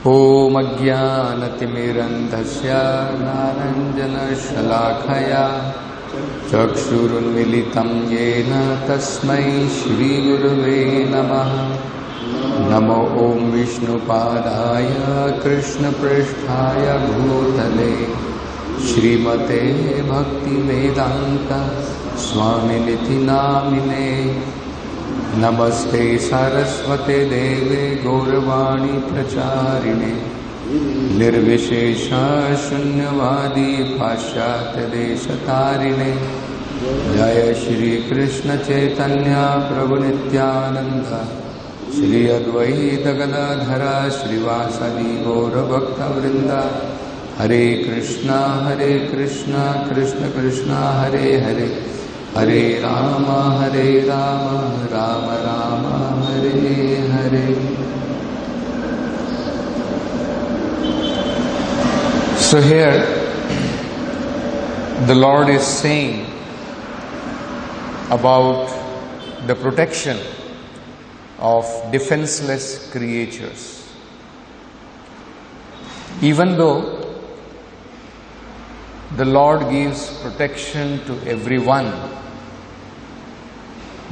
Om Ajnanatimirandhasya Gnananjanashalakaya Chakshurunmilitam Yena Tasmai Shri Gurave Namaha. Namo Om Vishnupadaya Krishna Pristhaya Bhutale Srimate Bhakti Vedanta Swaminiti Namine. Namaste Saraswate Deve Gauravani Pracharine Nirvishesha Shunyavadi Pashyatya Deshatarine Jaya Shri Krishna Chaitanya Prabhu Nityananda Shri Advaita Gadadhara Srivasadi Gaura Bhakta Vrinda Hare Krishna Krishna Krishna Hare Hare Hare Rama Rama Rama Hare Hare. So here the Lord is saying about the protection of defenseless creatures. Even though the Lord gives protection to everyone,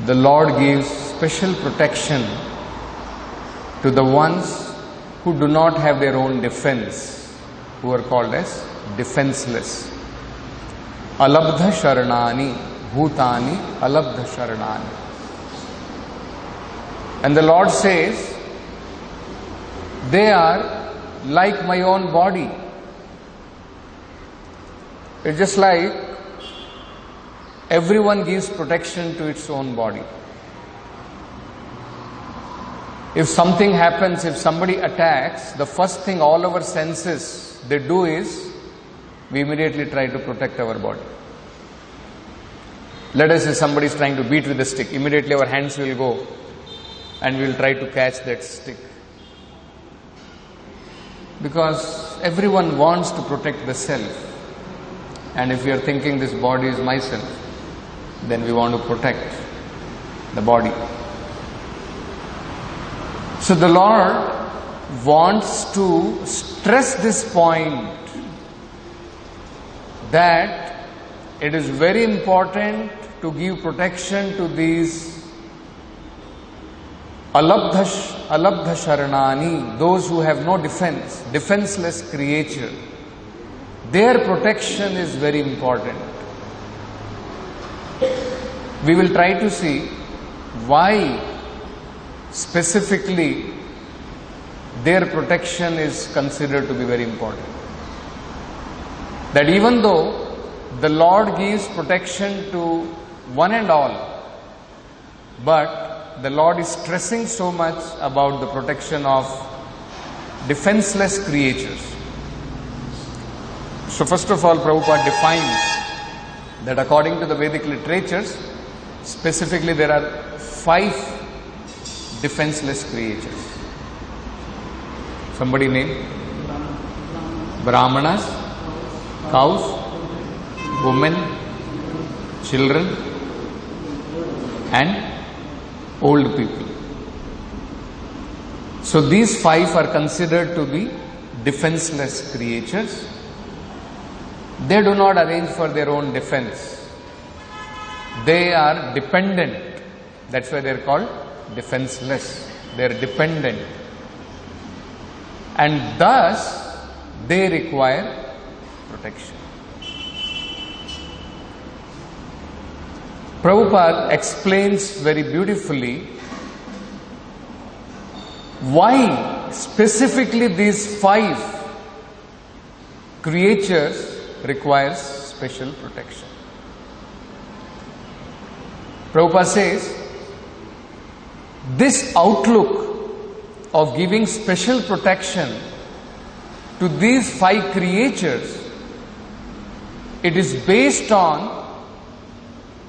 the Lord gives special protection to the ones who do not have their own defense, who are called as defenseless. Alabdha sharanani bhutani alabdha sharanani. And the Lord says, they are like my own body. It's just like everyone gives protection to its own body. If something happens, if somebody attacks, the first thing all our senses they do is we immediately try to protect our body. Let us say somebody is trying to beat with a stick, immediately our hands will go and we will try to catch that stick. Because everyone wants to protect the self. And if we are thinking this body is myself, then we want to protect the body. So the Lord wants to stress this point that it is very important to give protection to these alabdha sharanani, those who have no defense, defenseless creature. Their protection is very important. We will try to see why specifically their protection is considered to be very important. That even though the Lord gives protection to one and all, but the Lord is stressing so much about the protection of defenseless creatures. So first of all, Prabhupada defines that according to the Vedic literatures, specifically there are 5 defenseless creatures. Somebody name? Brahmanas, cows, women, children, and old people. So these 5 are considered to be defenseless creatures. They do not arrange for their own defense. They are dependent. That's why they are called defenseless. They are dependent. And thus, they require protection. Prabhupada explains very beautifully why specifically these 5 creatures requires special protection. Prabhupada says, this outlook of giving special protection to these 5 creatures, it is based on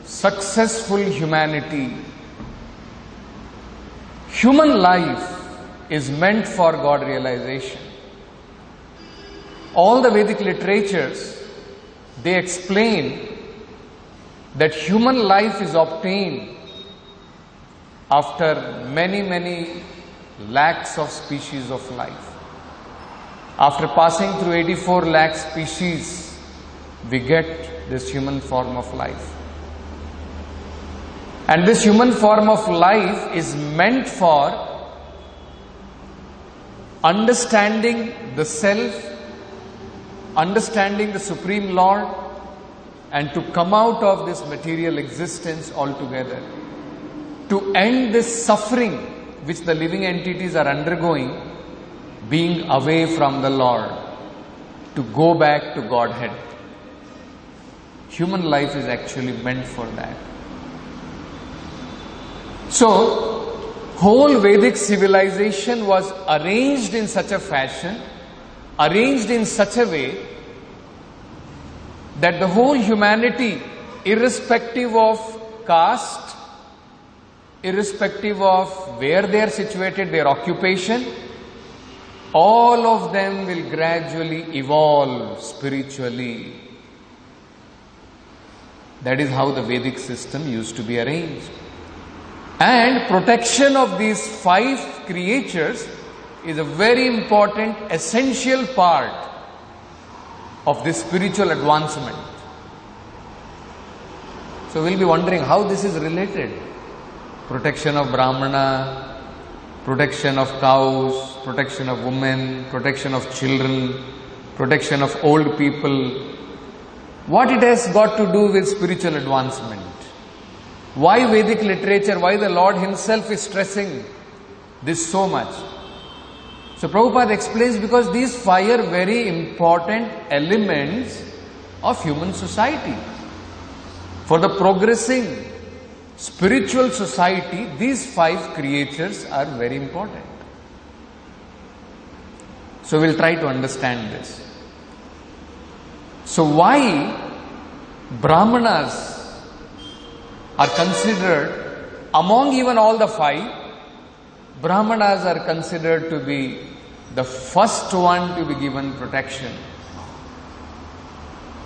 successful humanity. Human life is meant for God realization. All the Vedic literatures, they explain that human life is obtained after many lakhs of species of life. After passing through 84 lakh species, we get this human form of life. And this human form of life is meant for understanding the self, understanding the Supreme Lord, and to come out of this material existence altogether. To end this suffering which the living entities are undergoing, being away from the Lord, to go back to Godhead. Human life is actually meant for that. So, whole Vedic civilization was arranged in such a fashion, arranged in such a way that the whole humanity, irrespective of caste, irrespective of where they are situated, their occupation, all of them will gradually evolve spiritually. That is how the Vedic system used to be arranged. And protection of these 5 creatures is a very important, essential part of this spiritual advancement. So we'll be wondering how this is related. Protection of Brahmana, protection of cows, protection of women, protection of children, protection of old people. What it has got to do with spiritual advancement? Why Vedic literature? Why the Lord Himself is stressing this so much? So Prabhupada explains, because these 5 are very important elements of human society. For the progressing spiritual society, these 5 creatures are very important. So we'll try to understand this. So why Brahmanas are considered, among even all the 5, Brahmanas are considered to be the first one to be given protection.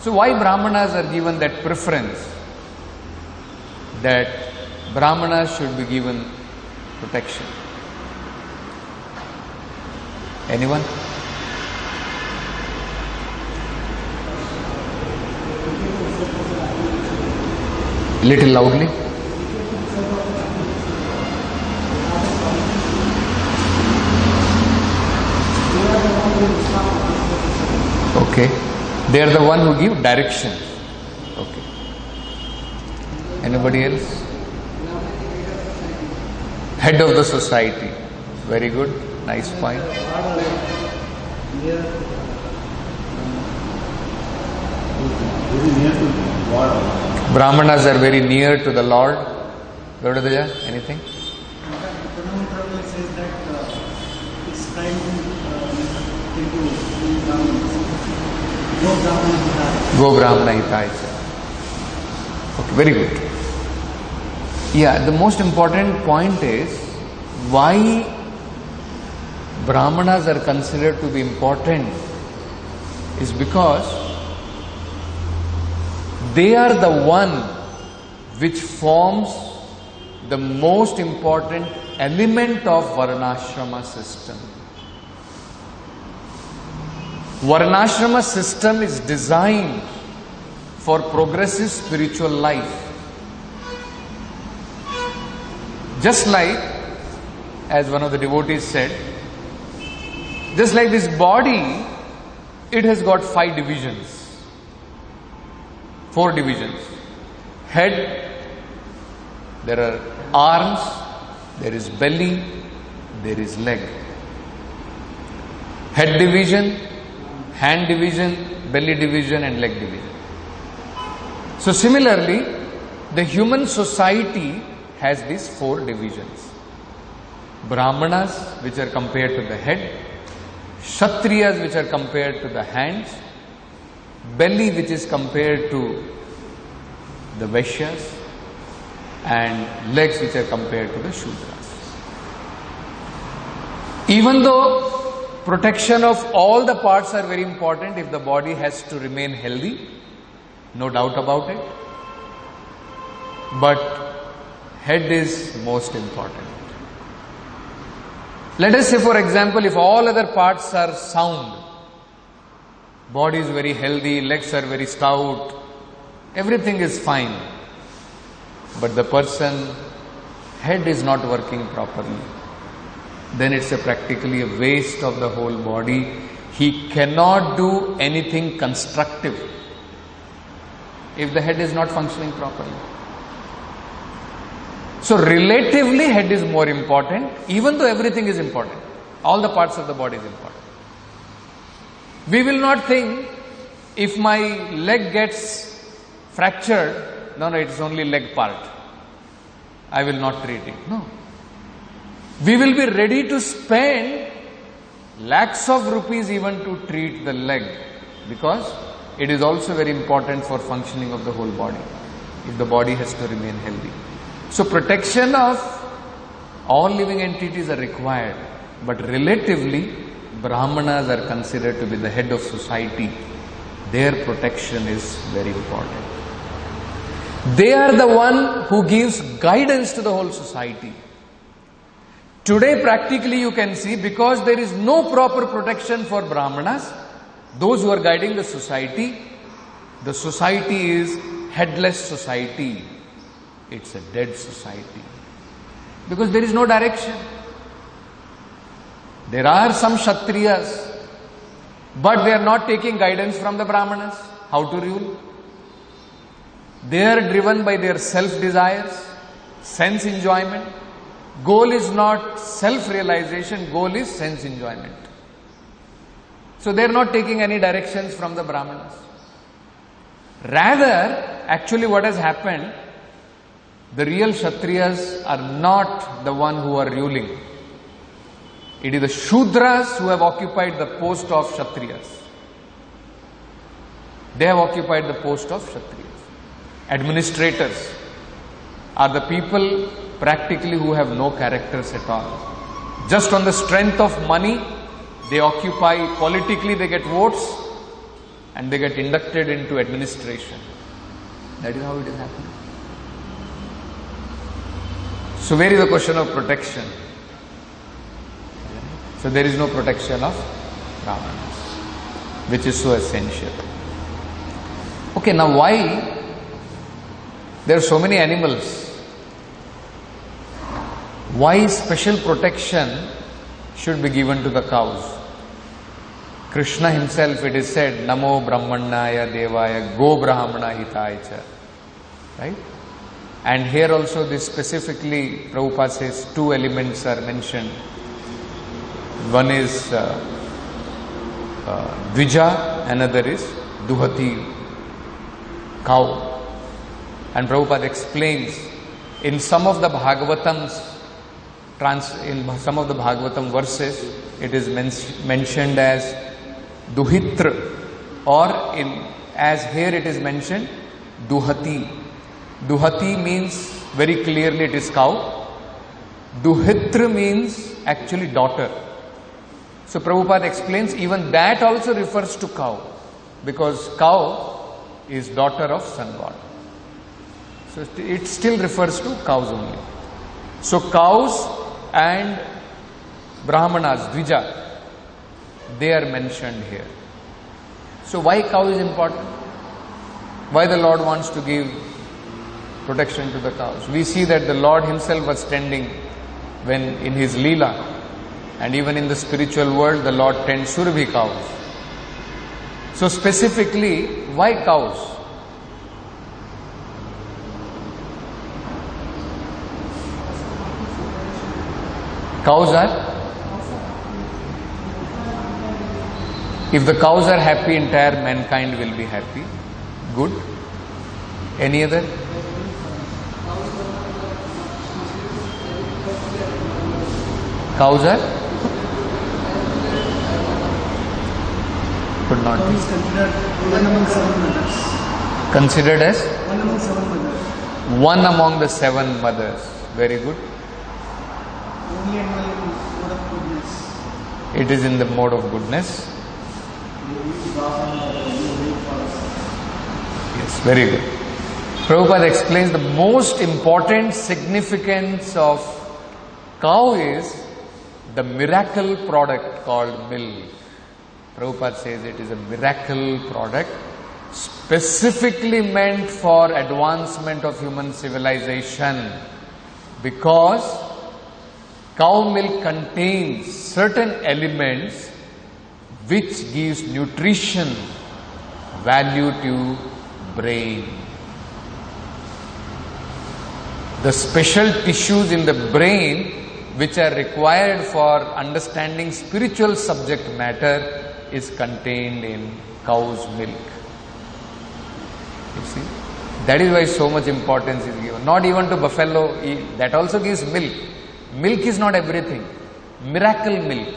So why Brahmanas are given that preference, that Brahmanas should be given protection? Anyone? Little loudly. Okay. They are the one who give direction. Okay. Anybody else? Head of the society. Very good. Nice point. Brahmanas are very near to the Lord. Gaudadaja, anything? Says that it's trying to Go Brahmana Hitaya. Okay, very good. Yeah, the most important point is why Brahmanas are considered to be important is because they are the one which forms the most important element of Varnashrama system. Varnashrama system is designed for progressive spiritual life. Just like, as one of the devotees said, just like this body, it has got 5 divisions, 4 divisions. Head, there are arms, there is belly, there is leg. Head division, hand division, belly division and leg division. So similarly, the human society has these 4 divisions. Brahmanas, which are compared to the head, Kshatriyas, which are compared to the hands, belly, which is compared to the Vaishyas, and legs, which are compared to the Shudras. Even though protection of all the parts are very important if the body has to remain healthy, no doubt about it, but head is most important. Let us say, for example, if all other parts are sound, body is very healthy, legs are very stout, everything is fine. But the person, head is not working properly. Then it's practically a waste of the whole body. He cannot do anything constructive if the head is not functioning properly. So relatively head is more important, even though everything is important. All the parts of the body is important. We will not think, if my leg gets fractured, no, it's only leg part, I will not treat it. No. We will be ready to spend lakhs of rupees even to treat the leg, because it is also very important for functioning of the whole body, if the body has to remain healthy. So protection of all living entities are required, but relatively Brahmanas are considered to be the head of society. Their protection is very important. They are the one who gives guidance to the whole society. Today practically you can see, because there is no proper protection for Brahmanas, those who are guiding the society is headless society. It's a dead society. Because there is no direction. There are some Kshatriyas, but they are not taking guidance from the Brahmanas, how to rule. They are driven by their self-desires, sense enjoyment. Goal is not self-realization, goal is sense enjoyment. So they are not taking any directions from the Brahmanas. Rather, actually what has happened, the real Kshatriyas are not the one who are ruling. It is the Shudras who have occupied the post of Kshatriyas. They have occupied the post of Kshatriyas. Administrators are the people practically who have no characters at all. Just on the strength of money, they occupy, politically they get votes, and they get inducted into administration. That is how it is happening. So where is the question of protection? So there is no protection of Brahmanas, which is so essential. Okay, now why there are so many animals? Why special protection should be given to the cows? Krishna himself, it is said, Namo Brahmanaya Devaya Go Brahmana Hitaya Cha. Right? And here also this specifically, Prabhupada says, two elements are mentioned. One is Dvija, another is Duhati, cow. And Prabhupada explains, in some of the Bhagavatams, in some of the Bhagavatam verses, it is mentioned as Duhitra, or as here it is mentioned, Duhati. Duhati means very clearly it is cow. Duhitra means actually daughter. So Prabhupada explains even that also refers to cow, because cow is daughter of sun god. So it still refers to cows only. So cows and Brahmanas, Dvija, they are mentioned here. So why cow is important? Why the Lord wants to give protection to the cows? We see that the Lord himself was tending when in his Leela, and even in the spiritual world the Lord tends Surabhi cows. So specifically, why cows? Cows are, if the cows are happy, entire mankind will be happy. Good. Any other? Cows are? Could not be. One among seven mothers. Considered as? One among seven mothers. One among the seven mothers. Very good. Only animal in mode of goodness. It is in the mode of goodness. Yes, very good. Prabhupada explains the most important significance of cow is the miracle product called milk. Prabhupada says it is a miracle product specifically meant for advancement of human civilization, because cow milk contains certain elements which gives nutrition value to brain. The special tissues in the brain which are required for understanding spiritual subject matter is contained in cow's milk. You see, that is why so much importance is given. Not even to buffalo, that also gives milk. Milk is not everything. Miracle milk.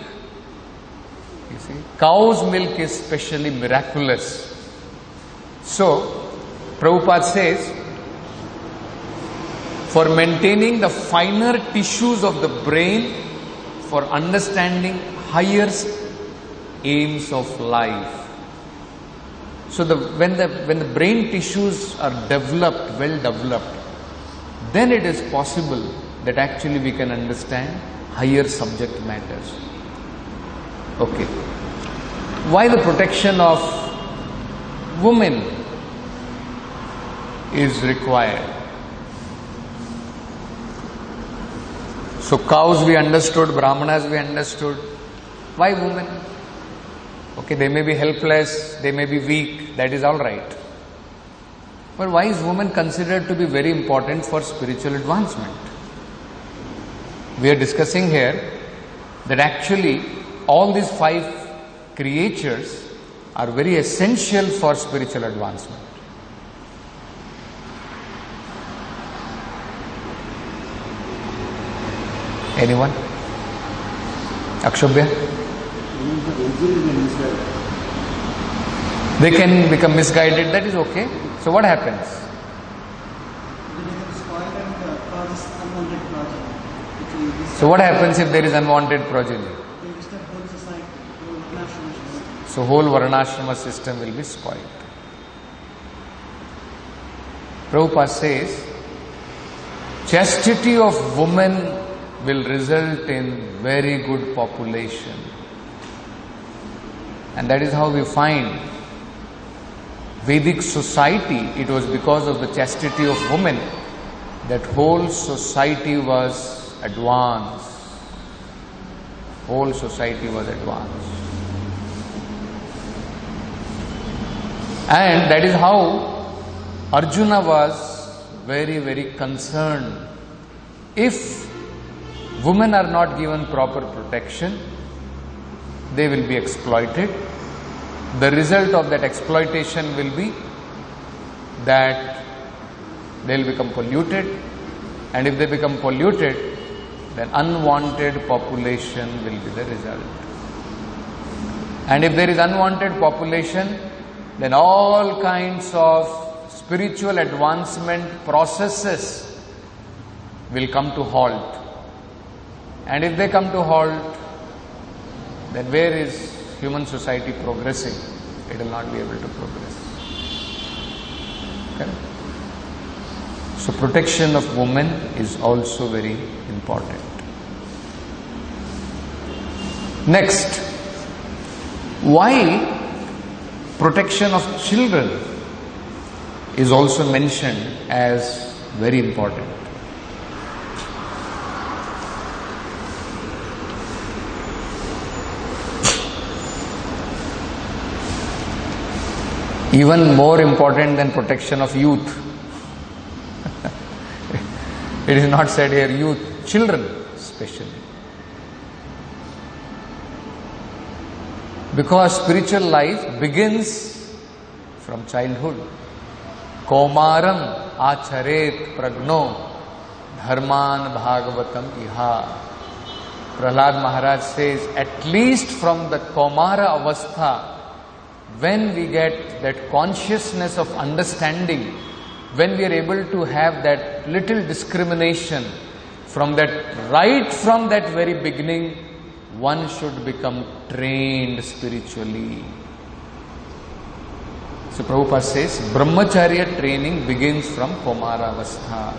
You see, cow's milk is specially miraculous. So, Prabhupada says, for maintaining the finer tissues of the brain, for understanding higher aims of life. So when the brain tissues are developed, well developed, then it is possible that actually we can understand higher subject matters. Okay. Why the protection of women is required? So cows we understood, Brahmanas we understood. Why women? Okay, they may be helpless, they may be weak, that is all right. But why is woman considered to be very important for spiritual advancement? We are discussing here that actually all these 5 creatures are very essential for spiritual advancement. Anyone? Akshobhya? They can become misguided, that is okay. So what happens? So what happens if there is unwanted progeny? So whole Varnashrama system will be spoiled. Prabhupada says, chastity of woman will result in very good population. And that is how we find Vedic society, it was because of the chastity of women that whole society was advanced. Whole society was advanced. And that is how Arjuna was very, very concerned. If women are not given proper protection, they will be exploited. The result of that exploitation will be that they will become polluted, and if they become polluted, then unwanted population will be the result. And if there is unwanted population, then all kinds of spiritual advancement processes will come to halt. And if they come to halt, then where is human society progressing? It will not be able to progress. Okay? So protection of women is also very important. Next, why protection of children is also mentioned as very important. Even more important than protection of youth. It is not said here youth, children especially. Because spiritual life begins from childhood. Komaram acharet pragno dharman bhagavatam iha. Prahlad Maharaj says, at least from the Komara avastha, when we get that consciousness of understanding, when we are able to have that little discrimination, right from that very beginning, one should become trained spiritually. So Prabhupada says, Brahmacharya training begins from Komara avastha,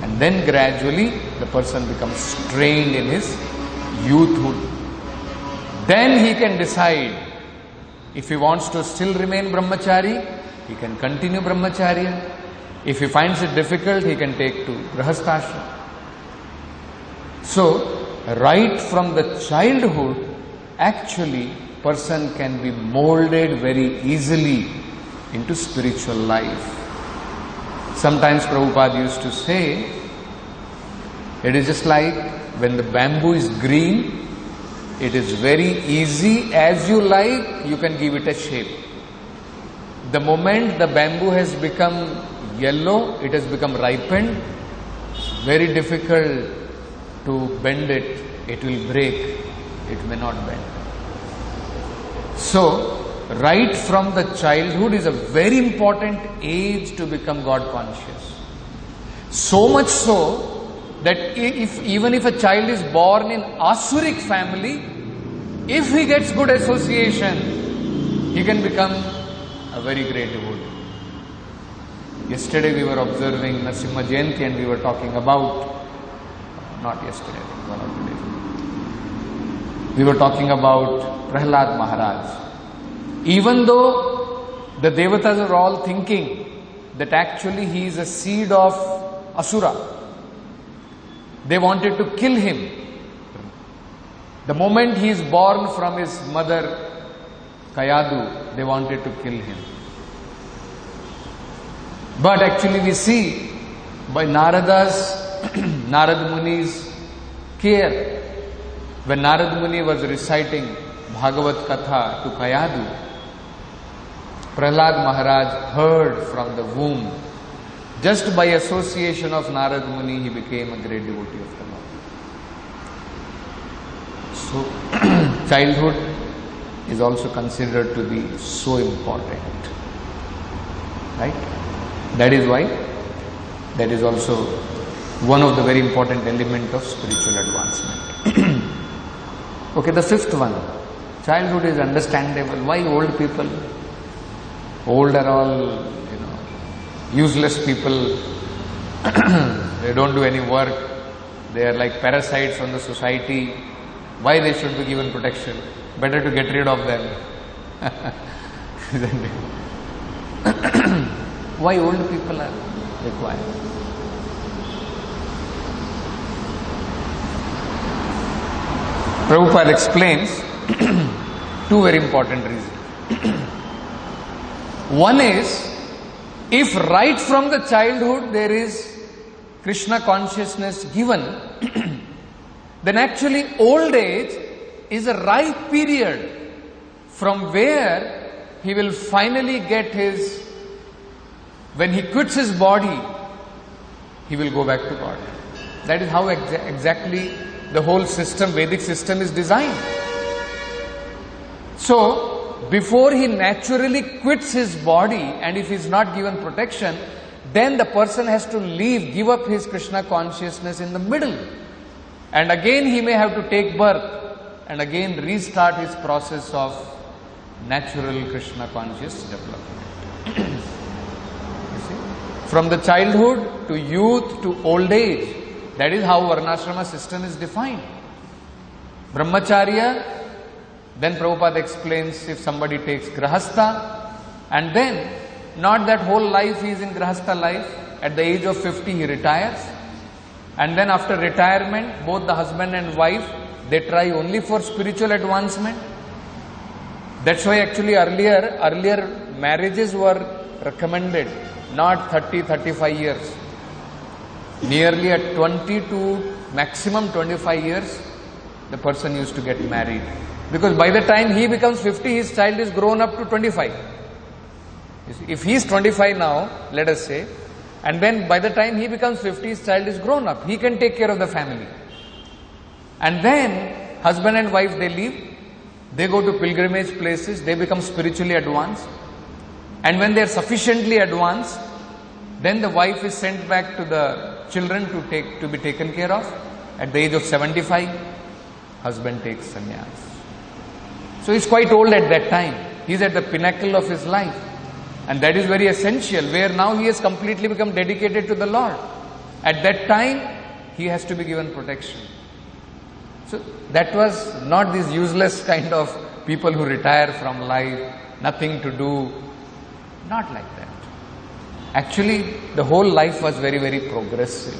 and then gradually the person becomes trained in his youthhood. Then he can decide If he wants to still remain brahmachari, he can continue brahmacharya. If he finds it difficult, he can take to grahasthashram. So, right from the childhood, actually, person can be molded very easily into spiritual life. Sometimes Prabhupada used to say, it is just like when the bamboo is green, it is very easy, as you like, you can give it a shape. The moment the bamboo has become yellow, it has become ripened, it's very difficult to bend it. It will break, it may not bend. So, right from the childhood is a very important age to become God conscious. So much so that even if a child is born in Asuric family, if he gets good association, he can become a very great devotee. Yesterday we were observing Narasimha Jayanti and we were talking about, not yesterday, one of the days, we were talking about Prahlad Maharaj. Even though the Devatas are all thinking that actually he is a seed of Asura, they wanted to kill him. The moment he is born from his mother Kayadu, they wanted to kill him. But actually we see by Narad Muni's care, when Narad Muni was reciting Bhagavat Katha to Kayadu, Prahlad Maharaj heard from the womb. Just by association of Narad Muni, he became a great devotee of the Lord. So, childhood is also considered to be so important. Right? That is why, that is also one of the very important elements of spiritual advancement. Okay, the fifth one. Childhood is understandable. Why old people? Old are all, useless people. They don't do any work. They are like parasites on the society. Why they should be given protection? Better to get rid of them. Isn't it? Why old people are required? Prabhupada explains two very important reasons. One is, if right from the childhood there is Krishna consciousness given, then actually old age is a ripe period from where he will finally get his, when he quits his body, he will go back to God. That is how exactly the whole system, Vedic system is designed. So, before he naturally quits his body, and if he is not given protection, then the person has to give up his Krishna consciousness in the middle. And again he may have to take birth and again restart his process of natural Krishna conscious development. You see? From the childhood to youth to old age, that is how Varnashrama system is defined. Brahmacharya, then Prabhupada explains if somebody takes Grahastha, and then not that whole life he is in Grahastha life, at the age of 50 he retires, and then after retirement both the husband and wife, they try only for spiritual advancement. That's why actually earlier marriages were recommended, not 30-35 years. Nearly at 20 to maximum 25 years, the person used to get married. Because by the time he becomes 50, his child is grown up to 25. You see, if he is 25 now, let us say, and then by the time he becomes 50, his child is grown up. He can take care of the family. And then, husband and wife, they leave. They go to pilgrimage places. They become spiritually advanced. And when they are sufficiently advanced, then the wife is sent back to the children to be taken care of. At the age of 75, husband takes sannyas. So he's quite old at that time. He's at the pinnacle of his life. And that is very essential, where now he has completely become dedicated to the Lord. At that time, he has to be given protection. So that was not this useless kind of people who retire from life, nothing to do. Not like that. Actually, the whole life was very, very progressive.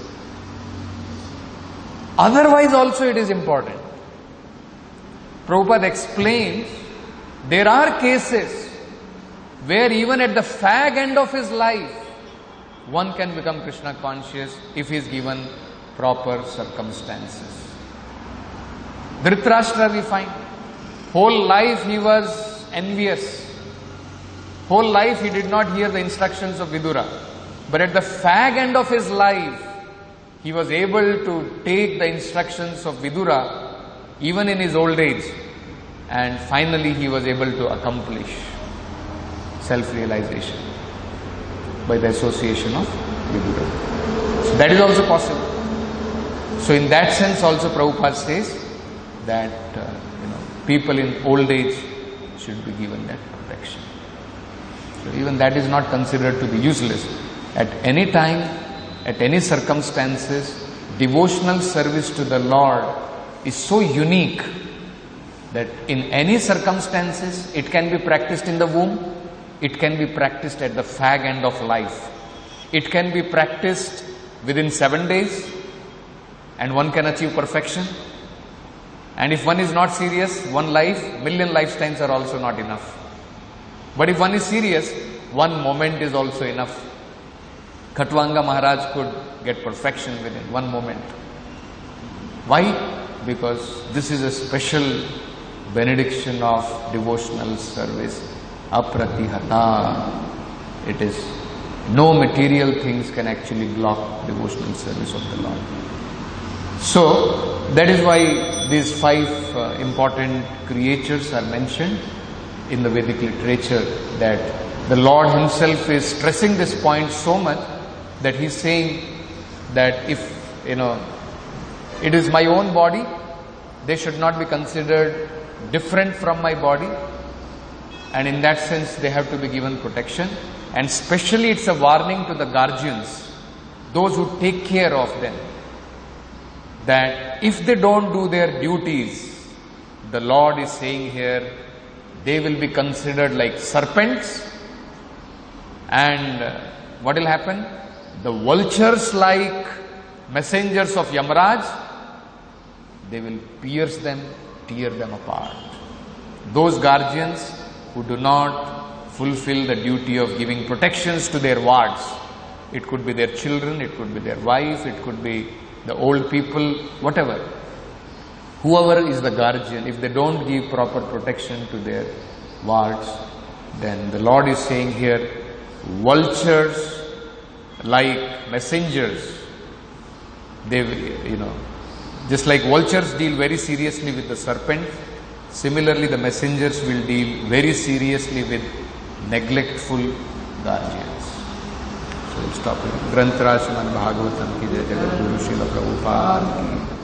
Otherwise also it is important. Prabhupada explains, there are cases where even at the fag end of his life, one can become Krishna conscious if he is given proper circumstances. Dhritarashtra we find, whole life he was envious. Whole life he did not hear the instructions of Vidura. But at the fag end of his life, he was able to take the instructions of Vidura even in his old age, and finally he was able to accomplish self-realization by the association of Vidura. So that is also possible. So in that sense also Prabhupada says that people in old age should be given that protection. So even that is not considered to be useless. At any time, at any circumstances, devotional service to the Lord is so unique that in any circumstances it can be practiced in the womb, it can be practiced at the fag end of life. It can be practiced within 7 days and one can achieve perfection. And if one is not serious, one life, million lifetimes are also not enough. But if one is serious, one moment is also enough. Khatwanga Maharaj could get perfection within 1 moment. Why? Because this is a special benediction of devotional service. Apratihata. It is, no material things can actually block devotional service of the Lord. So, that is why these 5 important creatures are mentioned in the Vedic literature, that the Lord himself is stressing this point so much that he is saying that if, it is my own body, they should not be considered different from my body, and in that sense they have to be given protection. And especially it's a warning to the guardians, those who take care of them, that if they don't do their duties, the Lord is saying here, they will be considered like serpents, and what will happen? The vultures, like messengers of Yamaraj, they will pierce them, tear them apart. Those guardians who do not fulfill the duty of giving protections to their wards, it could be their children, it could be their wife, it could be the old people, whatever. Whoever is the guardian, if they don't give proper protection to their wards, then the Lord is saying here, vultures like messengers, they, just like vultures deal very seriously with the serpent, similarly the messengers will deal very seriously with neglectful guardians. So we'll stop here. Srimad Bhagavatam ki jai, Jagat Guru Srila Prabhupada ki